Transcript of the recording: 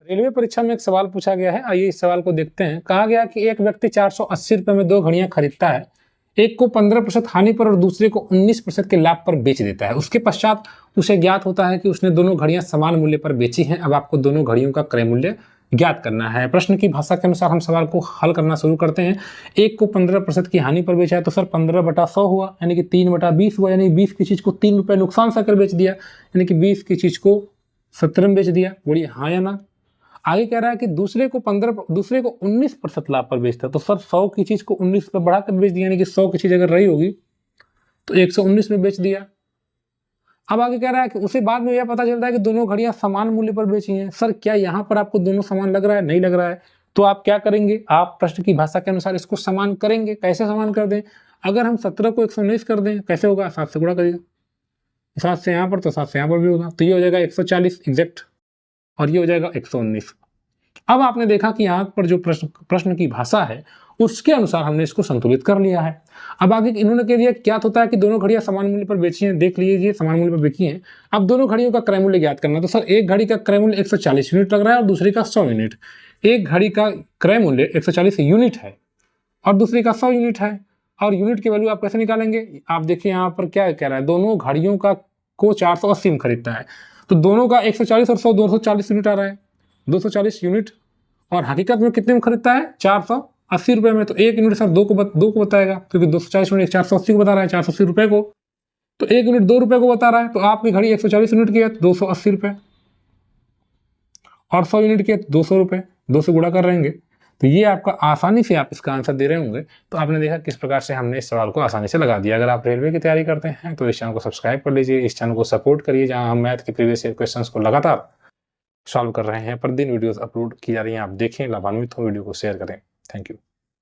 Railway परीक्षा में एक सवाल पूछा गया है, आइए इस सवाल को देखते हैं। कहा गया कि एक व्यक्ति 480 रुपए में 2 घड़ियां खरीदता है, एक को 15% हानि पर और दूसरे को 19% के लाभ पर बेच देता है। उसके पश्चात उसे ज्ञात होता है कि उसने दोनों घड़ियां समान मूल्य पर बेची हैं। अब आपको दोनों घड़ियों का क्रय मूल्य ज्ञात करना है। प्रश्न की भाषा के अनुसार हम सवाल को हल करना शुरू करते हैं। एक को 15% की हानि पर बेचा है तो सर 15/100 हुआ, यानी कि 3/20 हुआ, यानी 20 की चीज को 3 रुपए नुकसान से कर बेच दिया, यानी कि 20 की चीज को 17 में बेच दिया। बोलिए हाँ या ना। आगे कह रहा है कि दूसरे को 19% लाभ पर बेचता है तो सर 100 की चीज को 19 पर बढ़ाकर बेच दिया, यानी कि 100 की चीज अगर रही होगी तो 119 में बेच दिया। अब आगे कह रहा है कि उसे बाद में यह पता चलता है कि दोनों घड़ियां समान मूल्य पर बेची हैं। सर क्या यहाँ पर आपको दोनों समान लग रहा है? नहीं लग रहा है। तो आप क्या करेंगे? आप प्रश्न की भाषा के अनुसार इसको समान करेंगे। कैसे समान कर दें? अगर हम 17 को 119 कर दें, कैसे होगा? 7 से गुणा करिएगा, 7 से यहाँ पर तो 7 से यहाँ पर भी होगा, तो ये हो जाएगा 140 एग्जैक्ट, और ये हो जाएगा 119। अब आपने देखा कि यहाँ पर जो प्रश्न की भाषा है उसके अनुसार हमने इसको संतुलित कर लिया है। अब आगे इन्होंने कह दिया क्या होता है कि दोनों घड़ियां समान मूल्य पर बेची हैं। देख लीजिए, समान मूल्य पर बेची हैं। अब दोनों घड़ियों का क्रय मूल्य ज्ञात करना। तो सर एक घड़ी का क्रय मूल्य 140 यूनिट लग रहा है और दूसरी का 100 यूनिट। एक घड़ी का क्रय मूल्य 140 यूनिट है और दूसरी का 100 यूनिट है, और यूनिट की वैल्यू आप कैसे निकालेंगे? आप देखिए यहाँ पर क्या कह रहा है, दोनों घड़ियों का को 480 में खरीदता है तो दोनों का 140 और 100 240 यूनिट आ रहा है, 240 यूनिट। और हकीकत में कितने में खरीदता है? 480 रुपए में। तो एक यूनिट सर दो को बताएगा, क्योंकि 240 यूनिट 480 को बता रहा है, 480 रुपए को। तो एक यूनिट 2 रुपए को बता रहा है, तो आपकी घड़ी 140 यूनिट की है तो 280 रुपए, और 100 यूनिट की है तो 200 रुपए, 2 से गुणा कर रहेंगे। तो ये आपका आसानी से आप इसका आंसर दे रहे होंगे। तो आपने देखा किस प्रकार से हमने इस सवाल को आसानी से लगा दिया। अगर आप रेलवे की तैयारी करते हैं तो इस चैनल को सब्सक्राइब कर लीजिए, इस चैनल को सपोर्ट करिए, जहां हम मैथ के प्रीवियस ईयर क्वेश्चंस को लगातार सॉल्व कर रहे हैं। प्रतिदिन वीडियोस अपलोड की जा रही हैं, आप देखें, लाभान्वित हो, वीडियो को शेयर करें। Thank you.